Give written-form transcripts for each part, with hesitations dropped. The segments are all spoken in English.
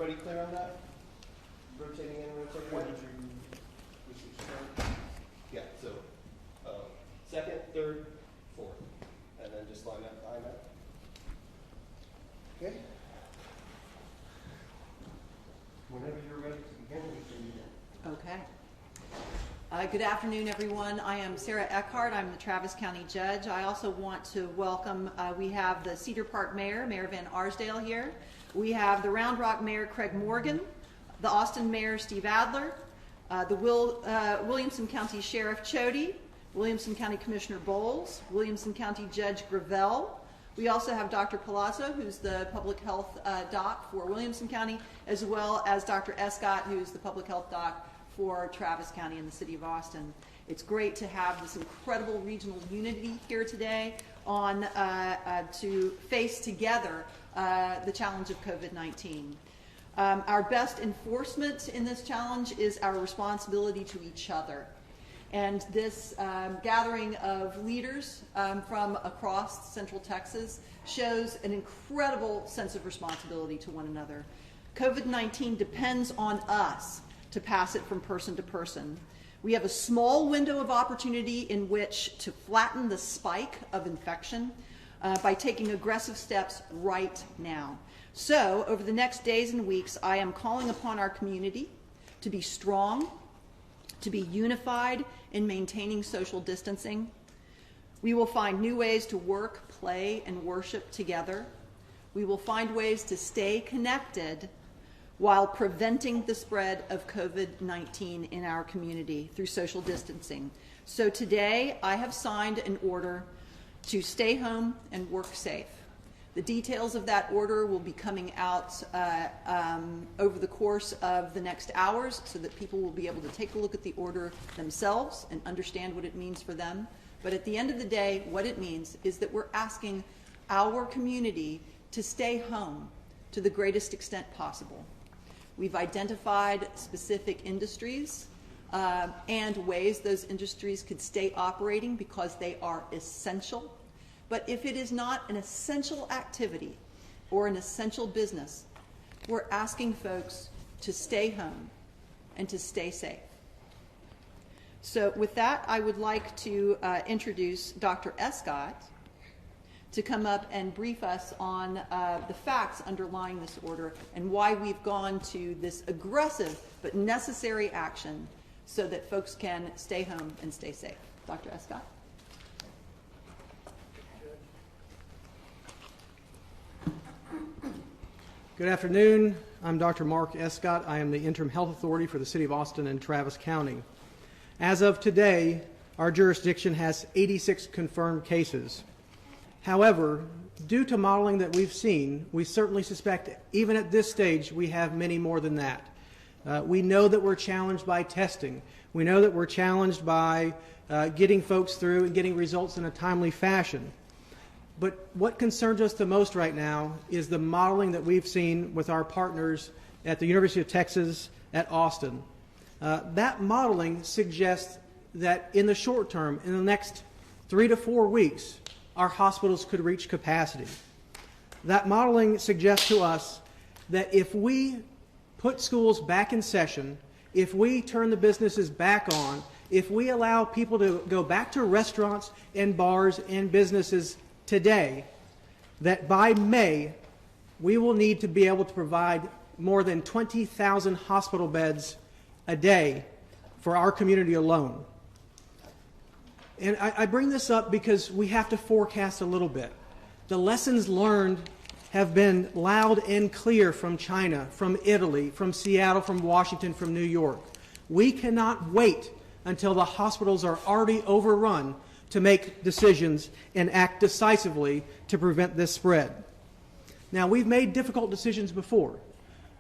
everybody clear on that? Rotating in, rotating out? Yeah, so second, third, fourth. And then just line up, line up. Okay. Whenever you're ready to begin, we can begin. Okay. Good afternoon, everyone. I am Sarah Escott. I'm the Travis County Judge. I also want to welcome, we have the Cedar Park Mayor, Mayor Van Arsdale here. We have the Round Rock Mayor, Craig Morgan, the Austin Mayor, Steve Adler, the Williamson County Sheriff Chody, Williamson County Commissioner Bowles, Williamson County Judge Gravel. We also have Dr. Palazzo, who's the public health doc for Williamson County, as well as Dr. Escott, who's the public health doc for Travis County and the city of Austin. It's great to have this incredible regional unity here today on to face together the challenge of COVID-19. Our best enforcement in this challenge is our responsibility to each other. And this gathering of leaders from across Central Texas shows an incredible sense of responsibility to one another. COVID-19 depends on us to pass it from person to person. We have a small window of opportunity in which to flatten the spike of infection by taking aggressive steps right now. So, over the next days and weeks, I am calling upon our community to be strong, to be unified in maintaining social distancing. We will find new ways to work, play, and worship together. We will find ways to stay connected while preventing the spread of COVID-19 in our community through social distancing. So today, I have signed an order to stay home and work safe. The details of that order will be coming out over the course of the next hours so that people will be able to take a look at the order themselves and understand what it means for them. But at the end of the day, what it means is that we're asking our community to stay home to the greatest extent possible. We've identified specific industries and ways those industries could stay operating because they are essential. But if it is not an essential activity or an essential business, we're asking folks to stay home and to stay safe. So with that, I would like to introduce Dr. Escott to come up and brief us on the facts underlying this order and why we've gone to this aggressive but necessary action so that folks can stay home and stay safe. Dr. Escott. Good afternoon. I'm Dr. Mark Escott. I am the Interim Health Authority for the City of Austin and Travis County. As of today, our jurisdiction has 86 confirmed cases. However, due to modeling that we've seen, we certainly suspect, even at this stage, we have many more than that. We know that we're challenged by testing. We know that we're challenged by getting folks through and getting results in a timely fashion. But what concerns us the most right now is the modeling that we've seen with our partners at the University of Texas at Austin. That modeling suggests that in the short term, in the next 3 to 4 weeks, our hospitals could reach capacity. That modeling suggests to us that if we put schools back in session, if we turn the businesses back on, if we allow people to go back to restaurants and bars and businesses today, that by May, we will need to be able to provide more than 20,000 hospital beds a day for our community alone. And I bring this up because we have to forecast a little bit. The lessons learned have been loud and clear from China, from Italy, from Seattle, from Washington, from New York. We cannot wait until the hospitals are already overrun to make decisions and act decisively to prevent this spread. Now, we've made difficult decisions before.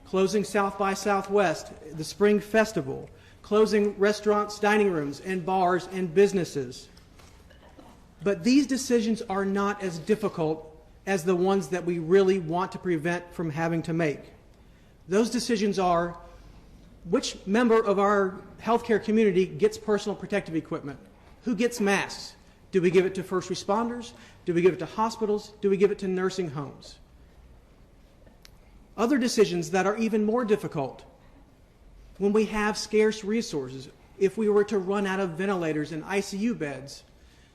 Closing South by Southwest, the Spring Festival, closing restaurants, dining rooms, and bars and businesses. But these decisions are not as difficult as the ones that we really want to prevent from having to make. Those decisions are which member of our healthcare community gets personal protective equipment? Who gets masks? Do we give it to first responders? Do we give it to hospitals? Do we give it to nursing homes? Other decisions that are even more difficult. When we have scarce resources, if we were to run out of ventilators and ICU beds,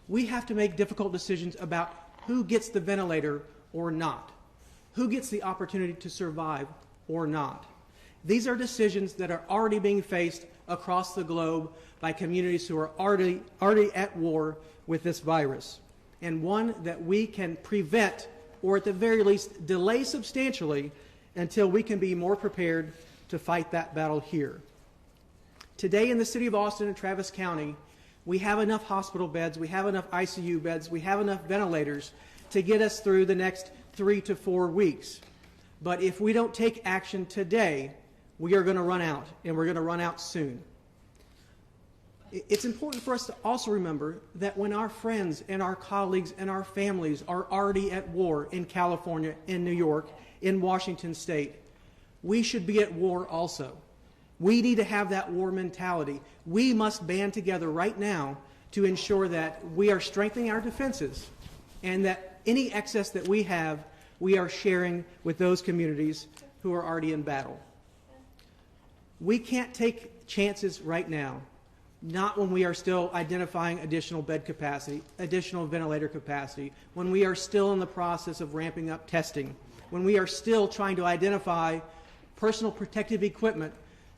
we have to make difficult decisions about who gets the ventilator or not, who gets the opportunity to survive or not. These are decisions that are already being faced across the globe by communities who are already at war with this virus, and one that we can prevent or at the very least delay substantially until we can be more prepared to fight that battle here. Today in the city of Austin and Travis County, we have enough hospital beds, we have enough ICU beds, we have enough ventilators to get us through the next 3 to 4 weeks. But if we don't take action today, we are going to run out, and we're going to run out soon. It's important for us to also remember that when our friends and our colleagues and our families are already at war in California, in New York, in Washington State, we should be at war also. We need to have that war mentality. We must band together right now to ensure that we are strengthening our defenses and that any excess that we have, we are sharing with those communities who are already in battle. We can't take chances right now, not when we are still identifying additional bed capacity, additional ventilator capacity, when we are still in the process of ramping up testing, when we are still trying to identify personal protective equipment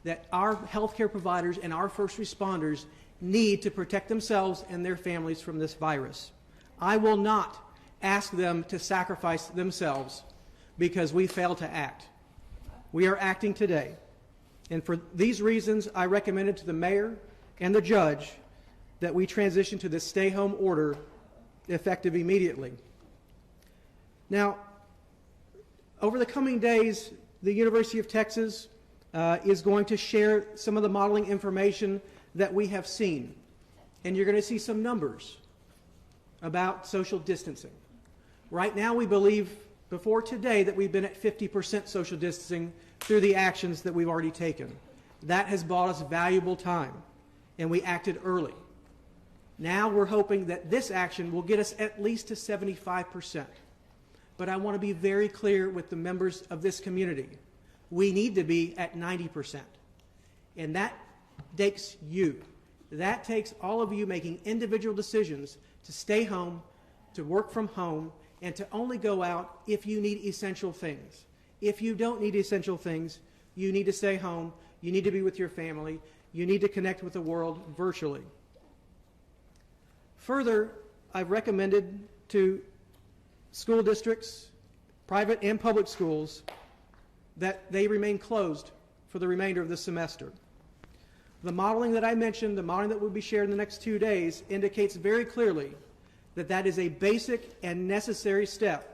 that our healthcare providers and our first responders need to protect themselves and their families from this virus. I will not ask them to sacrifice themselves because we fail to act. We are acting today. And for these reasons, I recommended to the mayor and the judge that we transition to this stay-home order effective immediately. Now, over the coming days, the University of Texas is going to share some of the modeling information that we have seen. And you're going to see some numbers about social distancing. Right now, we believe, before today, that we've been at 50% social distancing through the actions that we've already taken. That has bought us valuable time, and we acted early. Now we're hoping that this action will get us at least to 75%. But I want to be very clear with the members of this community. We need to be at 90%. And that takes you. That takes all of you making individual decisions to stay home, to work from home, and to only go out if you need essential things. If you don't need essential things, you need to stay home, you need to be with your family, you need to connect with the world virtually. Further, I've recommended to school districts, private and public schools, that they remain closed for the remainder of the semester. The modeling that I mentioned, the modeling that will be shared in the next 2 days, indicates very clearly that that is a basic and necessary step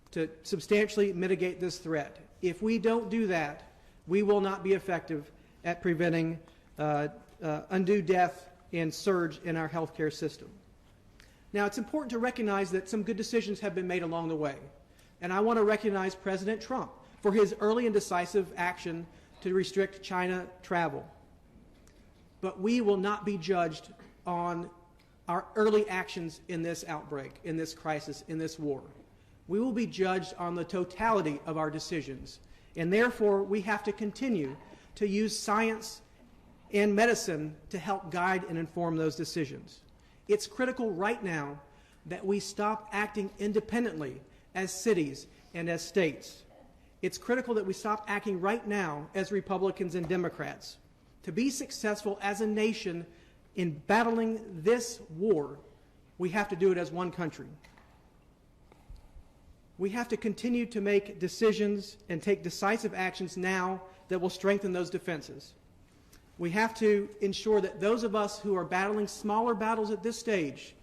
to substantially mitigate this threat. If we don't do that, we will not be effective at preventing undue death and surge in our healthcare system. Now, it's important to recognize that some good decisions have been made along the way. And I want to recognize President Trump for his early and decisive action to restrict China travel. But we will not be judged on our early actions in this outbreak, in this crisis, in this war. We will be judged on the totality of our decisions. And therefore, we have to continue to use science and medicine to help guide and inform those decisions. It's critical right now that we stop acting independently as cities and as states. It's critical that we stop acting right now as Republicans and Democrats. To be successful as a nation in battling this war, we have to do it as one country. We have to continue to make decisions and take decisive actions now that will strengthen those defenses. We have to ensure that those of us who are battling smaller battles at this stage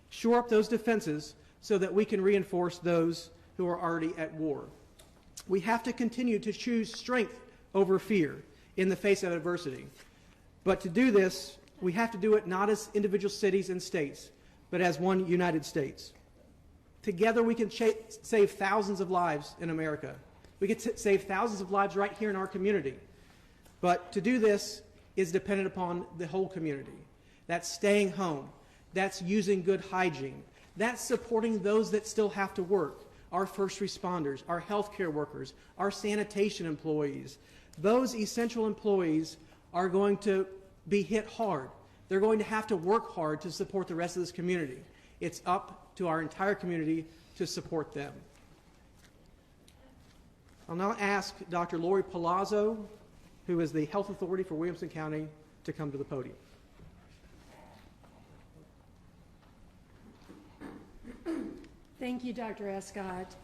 shore up those defenses so that we can reinforce those who are already at war. We have to continue to choose strength over fear in the face of adversity. But to do this, we have to do it not as individual cities and states, but as one United States. Together we can save thousands of lives in America. We can save thousands of lives right here in our community. But to do this is dependent upon the whole community. That's staying home. That's using good hygiene. That's supporting those that still have to work. our first responders, our healthcare workers, our sanitation employees. Those essential employees are going to be hit hard. They're going to have to work hard to support the rest of this community. It's up to our entire community to support them. I'll now ask Dr. Lori Palazzo, who is the Health Authority for Williamson County, to come to the podium. Thank you, Dr. Escott.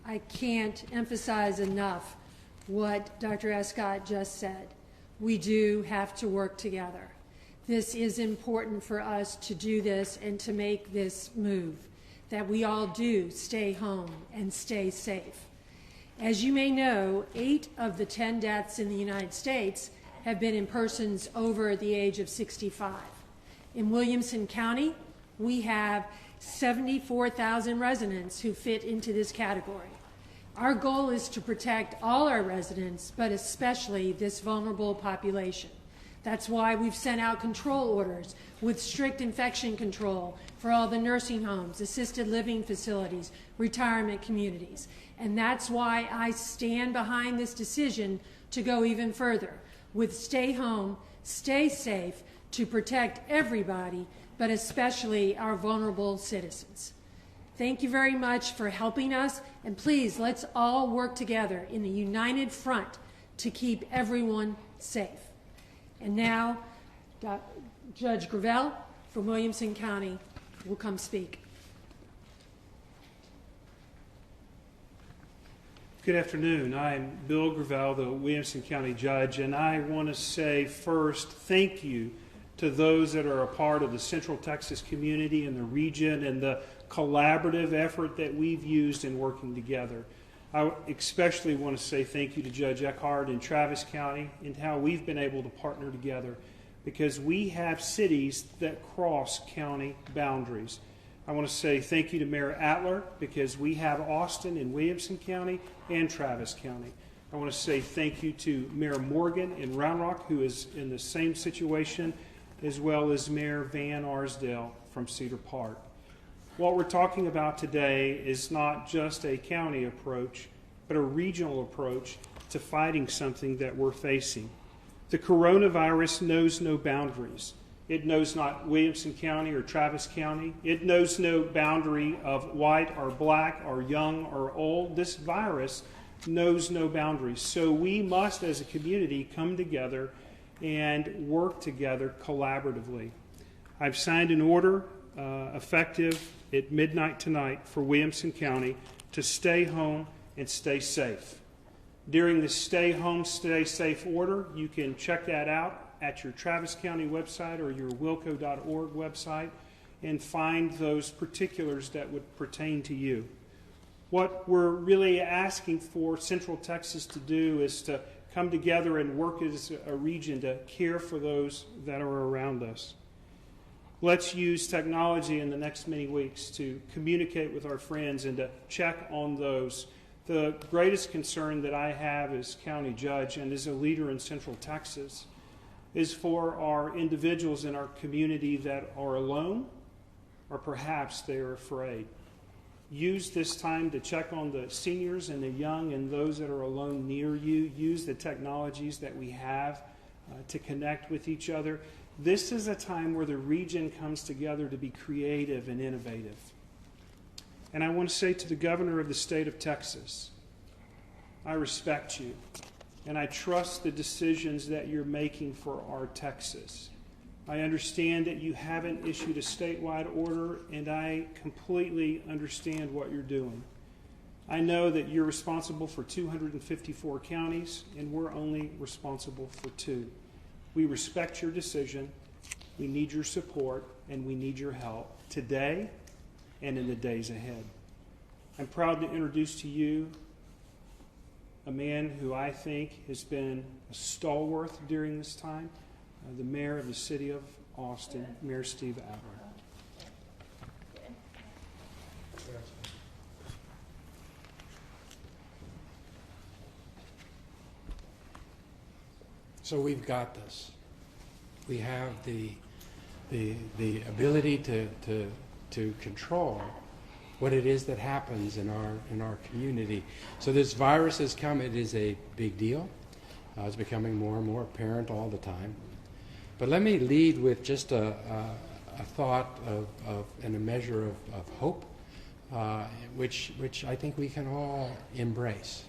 I can't emphasize enough what Dr. Escott just said. We do have to work together. This is important for us to do this and to make this move, that we all do stay home and stay safe. As you may know, 8 of the 10 deaths in the United States have been in persons over the age of 65. In Williamson County, we have 74,000 residents who fit into this category. Our goal is to protect all our residents, but especially this vulnerable population. That's why we've sent out control orders with strict infection control for all the nursing homes, assisted living facilities, retirement communities. And that's why I stand behind this decision to go even further with stay home, stay safe, to protect everybody, but especially our vulnerable citizens. Thank you very much for helping us, and please, let's all work together in a united front to keep everyone safe. And now, Judge Gravel from Williamson County will come speak. Good afternoon. I'm Bill Gravel, the Williamson County Judge, and I want to say first thank you to those that are a part of the Central Texas community and the region and the collaborative effort that we've used in working together. I especially want to say thank you to Judge Escott in Travis County and how we've been able to partner together, because we have cities that cross county boundaries. I want to say thank you to Mayor Atler, because we have Austin in Williamson County and Travis County. I want to say thank you to Mayor Morgan in Round Rock, who is in the same situation, as well as Mayor Van Arsdale from Cedar Park. What we're talking about today is not just a county approach, but a regional approach to fighting something that we're facing. The coronavirus knows no boundaries. It knows not Williamson County or Travis County. It knows no boundary of white or black or young or old. This virus knows no boundaries. So we must, as a community, come together and work together collaboratively. I've signed an order effective at midnight tonight for Williamson County to stay home and stay safe. During the Stay Home, Stay Safe order, you can check that out at your Travis County website or your wilco.org website and find those particulars that would pertain to you. What we're really asking for Central Texas to do is to come together and work as a region to care for those that are around us. Let's use technology in the next many weeks to communicate with our friends and to check on those. The greatest concern that I have as county judge and as a leader in Central Texas is for our individuals in our community that are alone, or perhaps they are afraid. Use this time to check on the seniors and the young and those that are alone near you. Use the technologies that we have to connect with each other. This is a time where the region comes together to be creative and innovative. And I want to say to the governor of the state of Texas, I respect you, and I trust the decisions that you're making for our Texas. I understand that you haven't issued a statewide order, and I completely understand what you're doing. I know that you're responsible for 254 counties, and we're only responsible for 2. We respect your decision, we need your support, and we need your help today and in the days ahead. I'm proud to introduce to you a man who I think has been a stalwart during this time, the mayor of the city of Austin, Mayor Steve Adler. So we've got this. We have the ability to control what it is that happens in our community. So this virus has come. It is a big deal. It's becoming more and more apparent all the time. But let me lead with just a thought of and a measure of hope, which I think we can all embrace.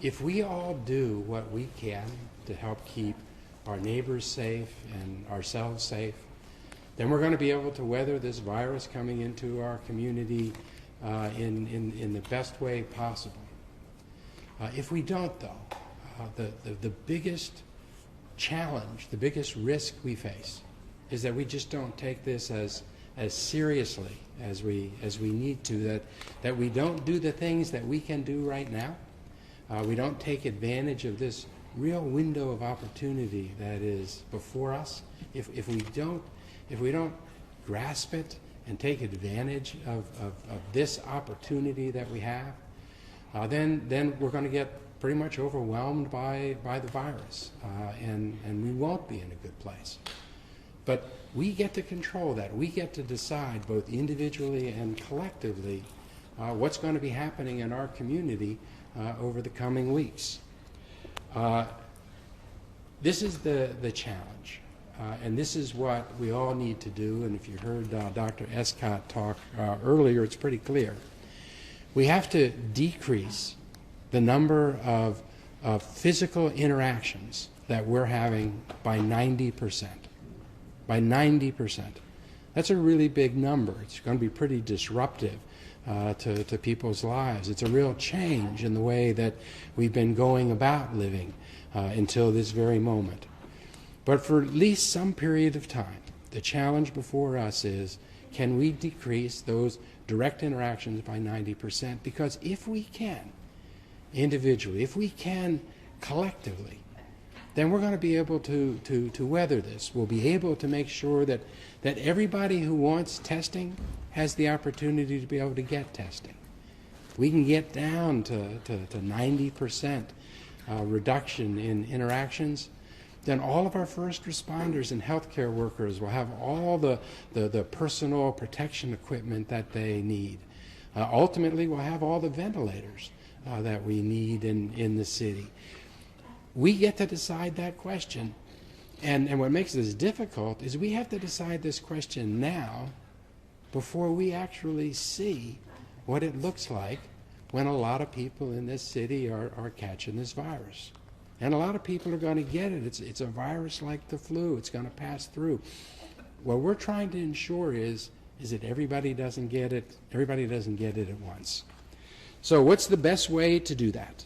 If we all do what we can to help keep our neighbors safe and ourselves safe, then we're going to be able to weather this virus coming into our community in the best way possible. If we don't, though, the biggest challenge, the biggest risk we face is that we just don't take this as seriously as we need to, that we don't do the things that we can do right now. We don't take advantage of this real window of opportunity that is before us. If we don't grasp it and take advantage of this opportunity that we have, then we're going to get pretty much overwhelmed by the virus, and we won't be in a good place. But we get to control that. We get to decide both individually and collectively what's going to be happening in our community over the coming weeks. This is the challenge, and this is what we all need to do. And if you heard Dr. Escott talk earlier, it's pretty clear. We have to decrease the number of physical interactions that we're having by 90%. By 90%. That's a really big number. It's going to be pretty disruptive to people's lives. It's a real change in the way that we've been going about living until this very moment. But for at least some period of time, the challenge before us is, can we decrease those direct interactions by 90%? Because if we can, individually, if we can collectively, then we're going to be able to weather this. We'll be able to make sure that everybody who wants testing has the opportunity to be able to get testing. We can get down to 90% reduction in interactions, then all of our first responders and healthcare workers will have all the personal protection equipment that they need. Ultimately, we'll have all the ventilators that we need in the city. We get to decide that question. And what makes this difficult is we have to decide this question now before we actually see what it looks like when a lot of people in this city are catching this virus. And a lot of people are going to get it. It's a virus like the flu. It's going to pass through. What we're trying to ensure is that everybody doesn't get it. Everybody doesn't get it at once. So what's the best way to do that?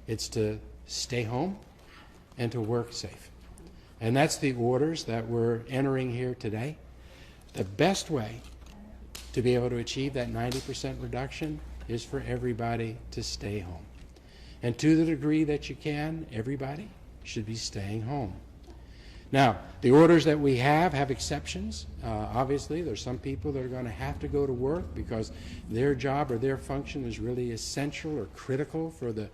It's to stay home and to work safe. And that's the orders that we're entering here today. The best way to be able to achieve that 90% reduction is for everybody to stay home. And to the degree that you can, everybody should be staying home. Now, the orders that we have exceptions. Obviously, there's some people that are going to have to go to work because their job or their function is really essential or critical for the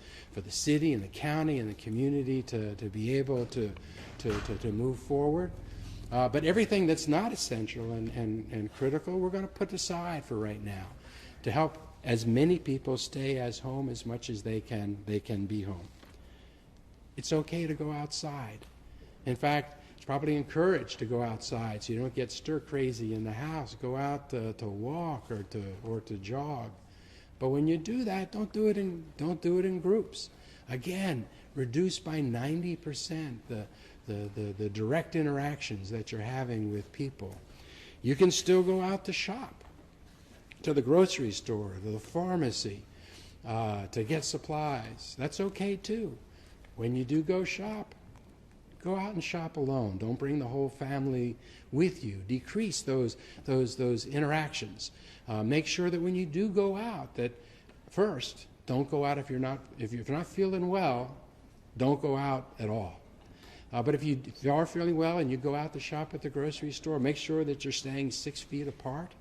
city and the county and the community to be able to move forward. But everything that's not essential and critical, we're going to put aside for right now to help as many people stay as home as much as they can be home. It's okay to go outside. In fact, it's probably encouraged to go outside so you don't get stir crazy in the house. Go out to walk or to jog. But when you do that, don't do it in groups. Again, reduce by 90% the direct interactions that you're having with people. You can still go out to shop, to the grocery store, to the pharmacy, to get supplies. That's okay too. When you do go shop, go out and shop alone. Don't bring the whole family with you. Decrease those interactions. Make sure that when you do go out, that first, don't go out if you're not feeling well. Don't go out at all. But if you are feeling well and you go out to shop at the grocery store, make sure that you're staying 6 feet apart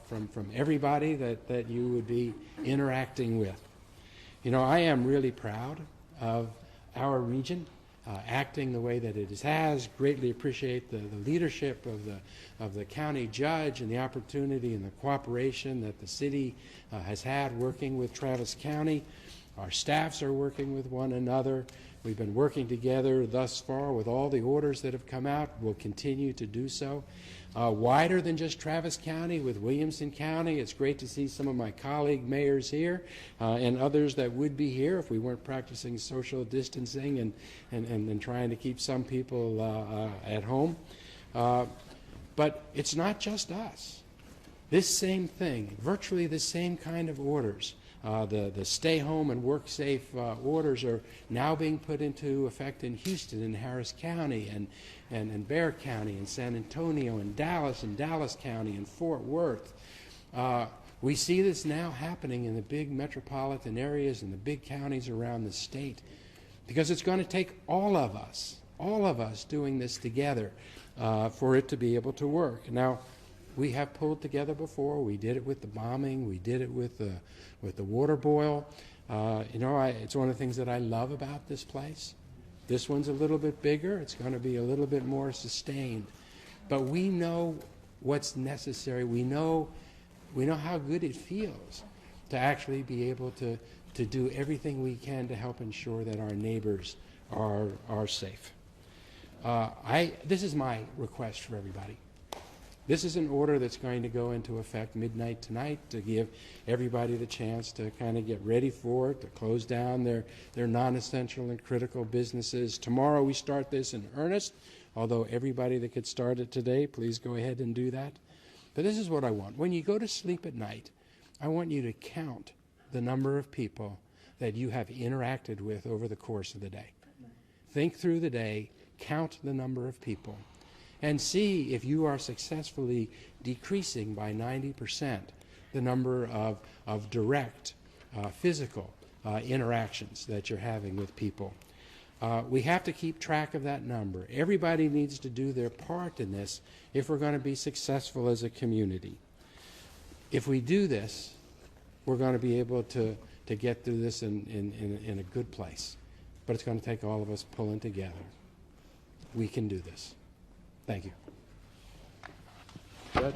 from everybody that you would be interacting with. You know, I am really proud of our region. acting the way that it has. Greatly appreciate the leadership of the county judge and the opportunity and the cooperation that the city has had working with Travis County. Our staffs are working with one another. We've been working together thus far with all the orders that have come out. We'll continue to do so. Wider than just Travis County, with Williamson County. It's great to see some of my colleague mayors here and others that would be here if we weren't practicing social distancing and trying to keep some people at home. But it's not just us. This same thing, virtually the same kind of orders, the stay home and work safe orders are now being put into effect in Houston and Harris County and Bexar County and San Antonio and Dallas County and Fort Worth. We see this now happening in the big metropolitan areas and the big counties around the state, because it's going to take all of us doing this together for it to be able to work. Now, we have pulled together before. We did it with the bombing. We did it with the water boil. It's one of the things that I love about this place. This one's a little bit bigger. It's going to be a little bit more sustained. But we know what's necessary. We know how good it feels to actually be able to do everything we can to help ensure that our neighbors are safe. This is my request for everybody. This is an order that's going to go into effect midnight tonight to give everybody the chance to kind of get ready for it, to close down their non-essential and critical businesses. Tomorrow we start this in earnest, although everybody that could start it today, please go ahead and do that. But this is what I want. When you go to sleep at night, I want you to count the number of people that you have interacted with over the course of the day. Think through the day, count the number of people, and see if you are successfully decreasing by 90% the number of direct physical interactions that you're having with people. We have to keep track of that number. Everybody needs to do their part in this if we're going to be successful as a community. If we do this, we're going to be able to get through this in a good place. But it's going to take all of us pulling together. We can do this. Thank you. Judge?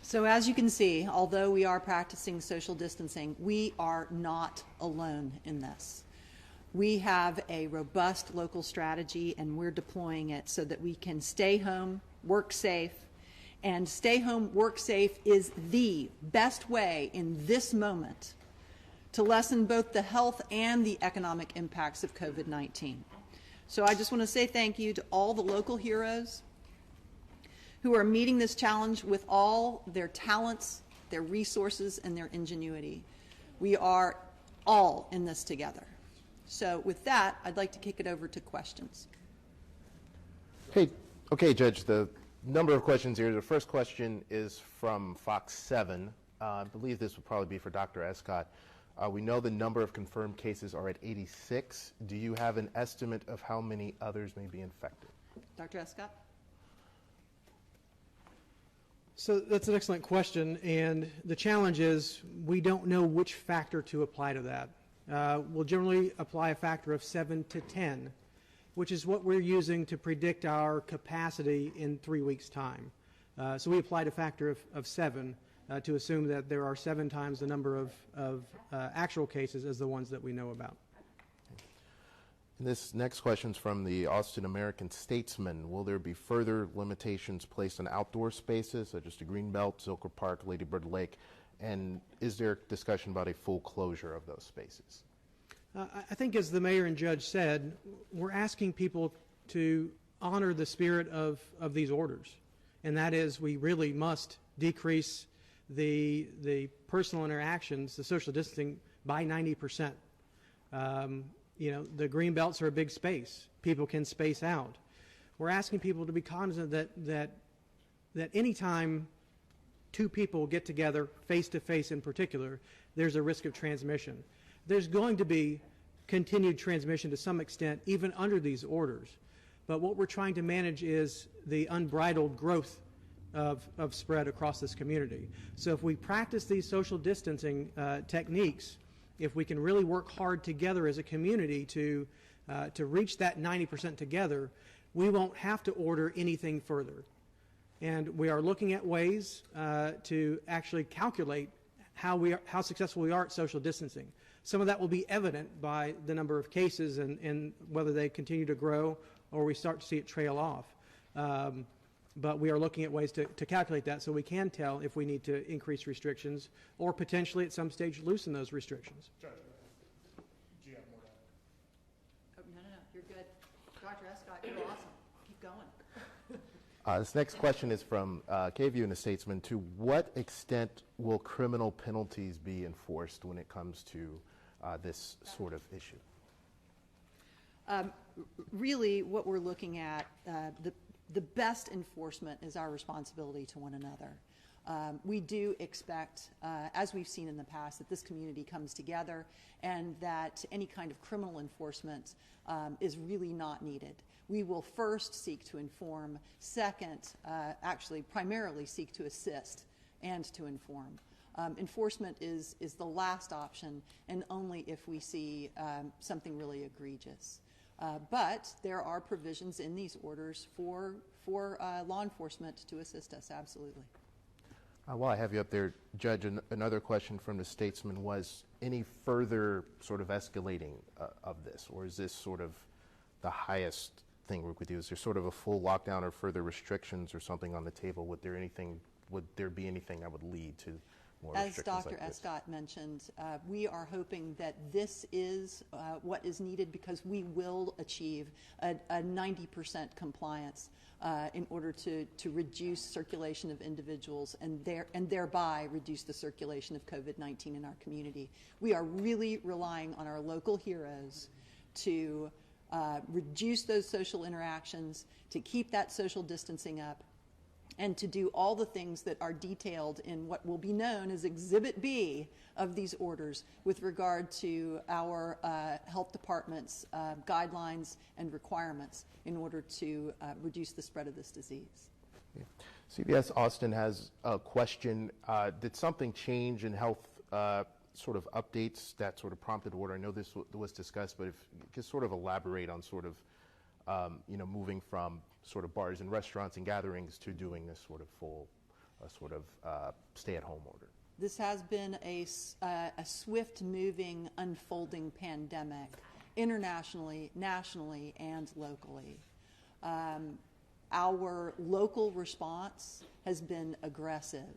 So as you can see, although we are practicing social distancing, we are not alone in this. We have a robust local strategy, and we're deploying it so that we can stay home, work safe, and stay home, work safe is the best way in this moment to lessen both the health and the economic impacts of COVID-19. So I just want to say thank you to all the local heroes who are meeting this challenge with all their talents, their resources, and their ingenuity. We are all in this together. So with that, I'd like to kick it over to questions. Okay, Judge, the number of questions here. The first question is from Fox 7. I believe this would probably be for Dr. Escott. We know the number of confirmed cases are at 86. Do you have an estimate of how many others may be infected? Dr. Escott? So that's an excellent question, and the challenge is we don't know which factor to apply to that. We'll generally apply a factor of 7 to 10, which is what we're using to predict our capacity in 3 weeks' time. So we applied a factor of 7 to assume that there are 7 times the number of actual cases as the ones that we know about. And this next question is from the Austin American-Statesman. Will there be further limitations placed on outdoor spaces, such as the Greenbelt, Zilker Park, Lady Bird Lake? And is there discussion about a full closure of those spaces? I think, as the mayor and judge said, we're asking people to honor the spirit of these orders, and that is we really must decrease the personal interactions, the social distancing, by 90%. The green belts are a big space. People can space out. We're asking people to be cognizant that any time 2 people get together, face-to-face in particular, there's a risk of transmission. There's going to be continued transmission to some extent, even under these orders. But what we're trying to manage is the unbridled growth of spread across this community. So if we practice these social distancing techniques if we can really work hard together as a community to reach that 90% together, we won't have to order anything further. And we are looking at ways to actually calculate how successful we are at social distancing. Some of that will be evident by the number of cases and whether they continue to grow or we start to see it trail off. But we are looking at ways to calculate that so we can tell if we need to increase restrictions or potentially at some stage loosen those restrictions. Judge, do you have more to add? Oh, no, you're good. Dr. Escott, you're awesome. Keep going. This next question is from K-View and the Statesman. To what extent will criminal penalties be enforced when it comes to this sort of issue? Really, what we're looking at, the best enforcement is our responsibility to one another. We do expect, as we've seen in the past, that this community comes together and that any kind of criminal enforcement is really not needed. We will first seek to inform, second, actually primarily seek to assist and to inform. Enforcement is the last option, and only if we see something really egregious. But there are provisions in these orders for law enforcement to assist us, absolutely. While I have you up there, Judge, another question from the Statesman was any further sort of escalating of this, or is this sort of the highest thing we could do? Is there sort of a full lockdown or further restrictions or something on the table? Would there be anything that would lead to more As restrictions Dr. like this? Escott mentioned, we are hoping that this is what is needed because we will achieve a 90% compliance in order to reduce circulation of individuals and thereby reduce the circulation of COVID-19 in our community. We are really relying on our local heroes to reduce those social interactions, to keep that social distancing up, and to do all the things that are detailed in what will be known as Exhibit B of these orders with regard to our health department's guidelines and requirements in order to reduce the spread of this disease. Yeah. CBS Austin has a question. Did something change in health sort of updates that sort of prompted order? I know this was discussed, but if you could sort of elaborate on sort of moving from sort of bars and restaurants and gatherings to doing this sort of full stay-at-home order. This has been a swift-moving, unfolding pandemic internationally, nationally, and locally. Our local response has been aggressive.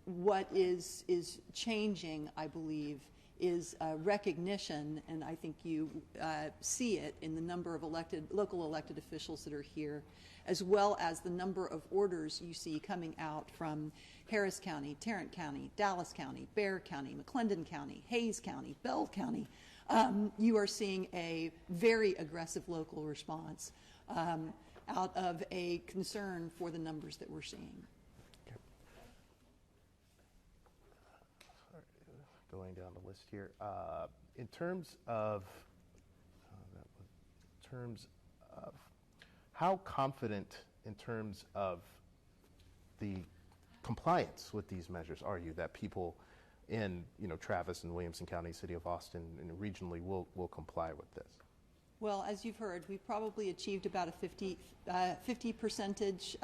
What is changing, I believe, is recognition, and I think you see it in the number of local elected officials that are here, as well as the number of orders you see coming out from Harris County, Tarrant County, Dallas County, Bexar County, McClendon County, Hayes County, Bell County. You are seeing a very aggressive local response out of a concern for the numbers that we're seeing. Going down the list here, in terms of how confident in terms of the compliance with these measures are you that people in Travis and Williamson County, City of Austin, and regionally will comply with this? Well, as you've heard, we've probably achieved about a 50 percentage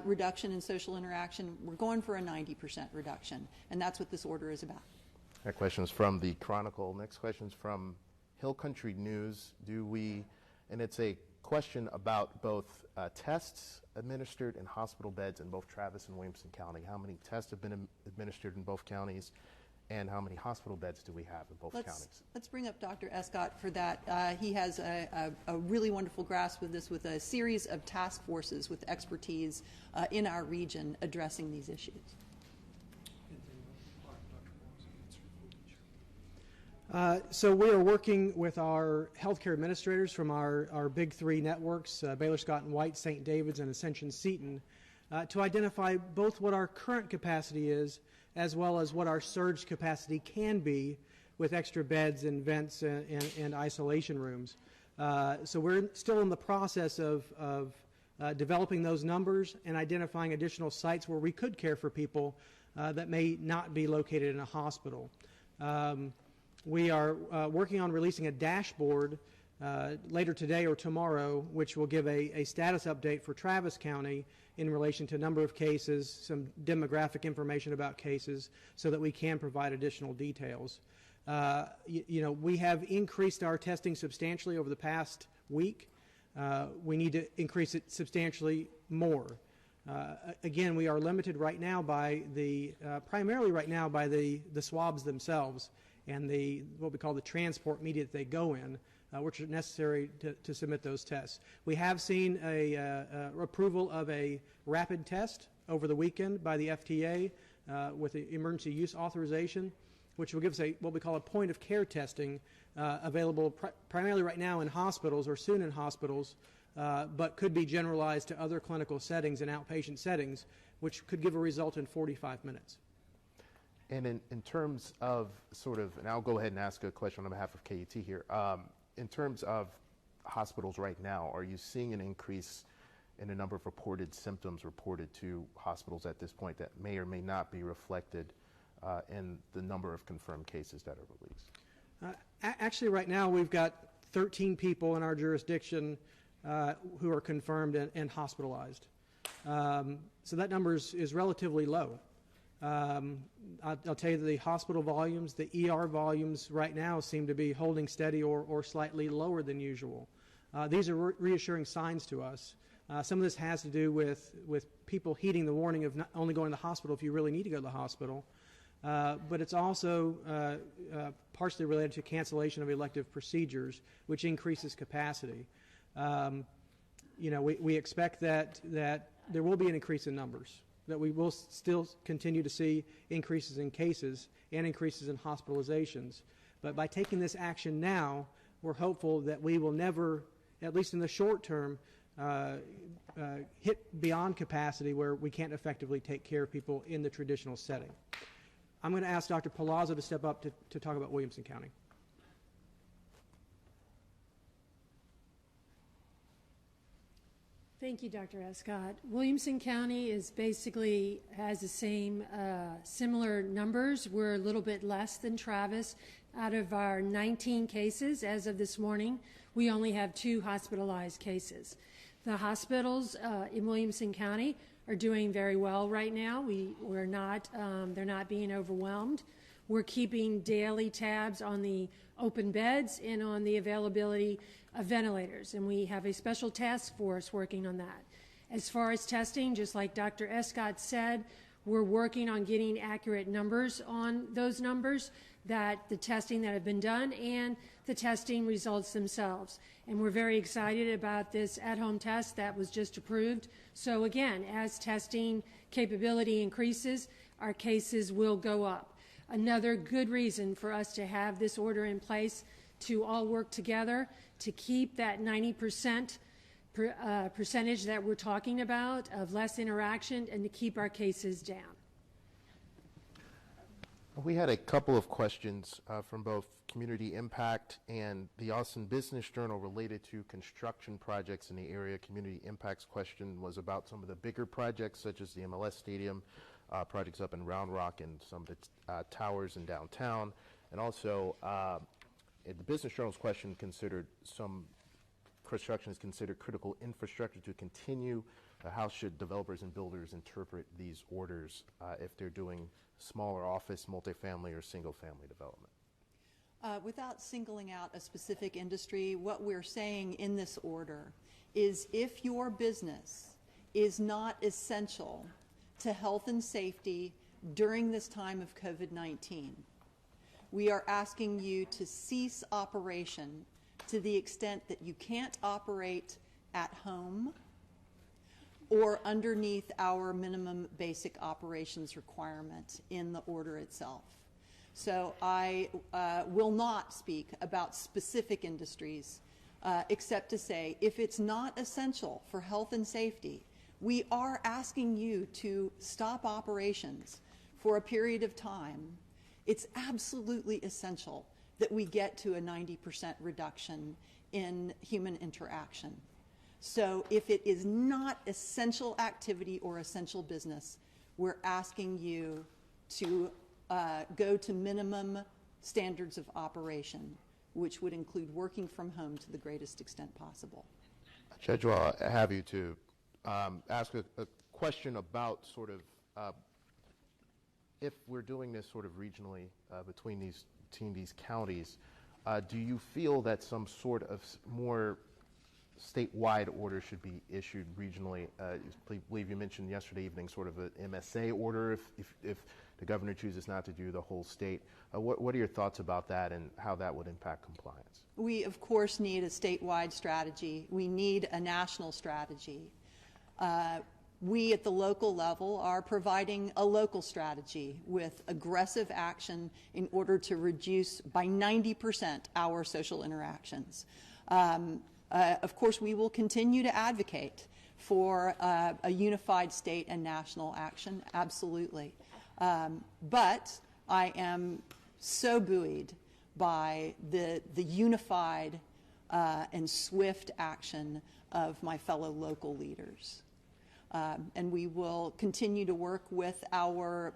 reduction in social interaction. We're going for a 90% reduction, and that's what this order is about. That question is from the Chronicle. Next question is from Hill Country News. And it's a question about both tests administered in hospital beds in both Travis and Williamson County. How many tests have been administered in both counties, and how many hospital beds do we have in both counties? Let's bring up Dr. Escott for that. He has a really wonderful grasp with this, with a series of task forces with expertise in our region addressing these issues. So we are working with our healthcare administrators from our big three networks, Baylor Scott and White, St. David's, and Ascension Seton, to identify both what our current capacity is as well as what our surge capacity can be with extra beds and vents and isolation rooms. So we're still in the process of developing those numbers and identifying additional sites where we could care for people that may not be located in a hospital. We are working on releasing a dashboard later today or tomorrow, which will give a status update for Travis County in relation to number of cases, some demographic information about cases, so that we can provide additional details. We have increased our testing substantially over the past week. We need to increase it substantially more. Again, we are limited right now by primarily right now by the swabs themselves and what we call the transport media that they go in, which are necessary to submit those tests. We have seen a approval of a rapid test over the weekend by the FDA with the emergency use authorization, which will give us what we call a point of care testing available primarily right now in hospitals or soon in hospitals, but could be generalized to other clinical settings and outpatient settings, which could give a result in 45 minutes. And in terms of and I'll go ahead and ask a question on behalf of KUT here. In terms of hospitals right now, are you seeing an increase in the number of reported symptoms reported to hospitals at this point that may or may not be reflected in the number of confirmed cases that are released? Actually, right now we've got 13 people in our jurisdiction who are confirmed and hospitalized. So that number is relatively low. I'll tell you that the hospital volumes, the ER volumes right now seem to be holding steady or slightly lower than usual. These are reassuring signs to us. Some of this has to do with people heeding the warning of not only going to the hospital if you really need to go to the hospital, but it's also partially related to cancellation of elective procedures, which increases capacity. We expect that there will be an increase in numbers, that we will still continue to see increases in cases and increases in hospitalizations. But by taking this action now, we're hopeful that we will never, at least in the short term, hit beyond capacity where we can't effectively take care of people in the traditional setting. I'm going to ask Dr. Palazzo to step up to talk about Williamson County. Thank you, Dr. Escott. Williamson County has the same similar numbers. We're a little bit less than Travis. Out of our 19 cases as of this morning, we only have 2 hospitalized cases. The hospitals in Williamson County are doing very well right now. They're not being overwhelmed. We're keeping daily tabs on the open beds and on the availability of ventilators, and we have a special task force working on that. As far as testing, just like Dr. Escott said, we're working on getting accurate numbers on those numbers, that the testing that have been done and the testing results themselves. And we're very excited about this at-home test that was just approved. So again, as testing capability increases, our cases will go up. Another good reason for us to have this order in place to all work together to keep that 90% percentage that we're talking about of less interaction and to keep our cases down. We had a couple of questions from both Community Impact and the Austin Business Journal related to construction projects in the area. Community Impact's question was about some of the bigger projects such as the MLS Stadium, projects up in Round Rock and some of the towers in downtown. And also, the Business Journal's question considered some construction is considered critical infrastructure to continue. How should developers and builders interpret these orders if they're doing smaller office, multifamily, or single-family development? Without singling out a specific industry, what we're saying in this order is if your business is not essential to health and safety during this time of COVID-19, we are asking you to cease operation to the extent that you can't operate at home or underneath our minimum basic operations requirement in the order itself. So I will not speak about specific industries except to say if it's not essential for health and safety, we are asking you to stop operations for a period of time. It's absolutely essential that we get to a 90% reduction in human interaction. So if it is not essential activity or essential business, we're asking you to go to minimum standards of operation, which would include working from home to the greatest extent possible. Judge, well, I have you to ask a question about sort of if we're doing this sort of regionally between these counties, do you feel that some sort of more statewide order should be issued regionally? I believe you mentioned yesterday evening sort of an MSA order if the governor chooses not to do the whole state. What are your thoughts about that and how that would impact compliance? We, of course, need a statewide strategy. We need a national strategy. We at the local level are providing a local strategy with aggressive action in order to reduce by 90% our social interactions. Of course, we will continue to advocate for a unified state and national action, absolutely. But I am so buoyed by the unified and swift action of my fellow local leaders. And we will continue to work with our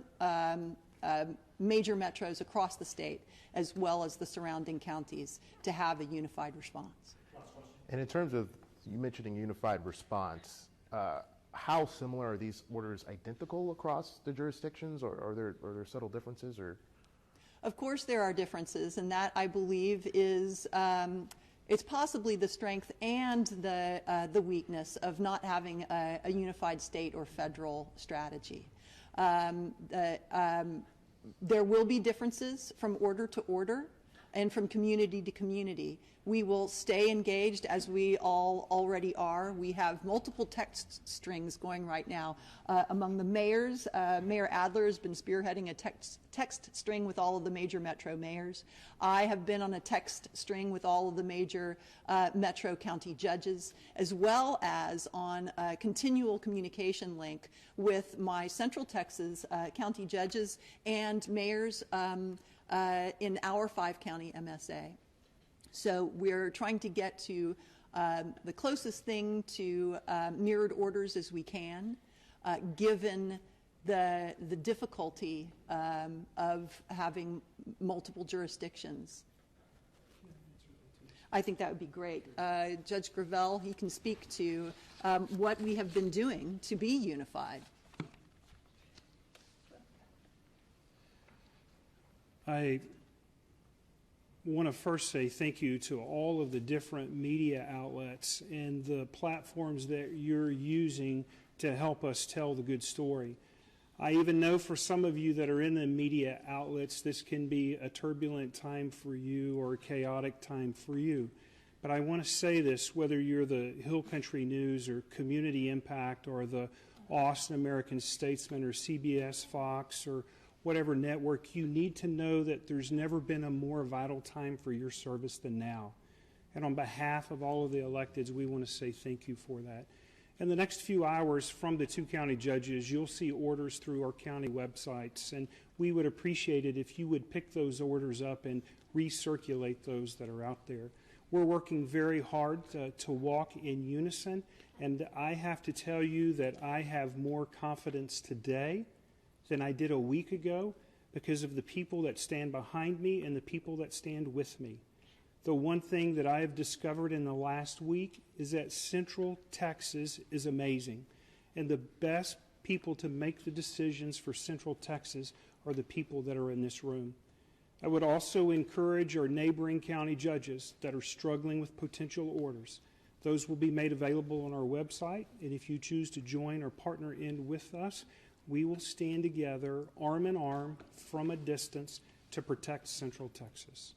major metros across the state, as well as the surrounding counties, to have a unified response. And in terms of you mentioning unified response, how similar are these orders? Identical across the jurisdictions, or are there subtle differences? Or of course, there are differences, and that I believe is it's possibly the strength and the weakness of not having a unified state or federal strategy. There will be differences from order to order and from community to community. We will stay engaged as we all already are. We have multiple text strings going right now among the mayors. Mayor Adler has been spearheading a text string with all of the major metro mayors. I have been on a text string with all of the major metro county judges, as well as on a continual communication link with my Central Texas county judges and mayors in our 5-county MSA. So we're trying to get to the closest thing to mirrored orders as we can, given the difficulty of having multiple jurisdictions. I think that would be great. Judge Gravel, he can speak to what we have been doing to be unified. I want to first say thank you to all of the different media outlets and the platforms that you're using to help us tell the good story. I even know for some of you that are in the media outlets, this can be a turbulent time for you or a chaotic time for you. But I want to say this, whether you're the Hill Country News or Community Impact or the Austin American Statesman or CBS Fox or whatever network, you need to know that there's never been a more vital time for your service than now. And on behalf of all of the electeds, we want to say thank you for that. In the next few hours from the 2 county judges, you'll see orders through our county websites, and we would appreciate it if you would pick those orders up and recirculate those that are out there. We're working very hard to walk in unison, and I have to tell you that I have more confidence today than I did a week ago because of the people that stand behind me and the people that stand with me. The one thing that I have discovered in the last week is that Central Texas is amazing, and the best people to make the decisions for Central Texas are the people that are in this room. I would also encourage our neighboring county judges that are struggling with potential orders. Those will be made available on our website, and if you choose to join or partner in with us, we will stand together, arm in arm, from a distance, to protect Central Texas.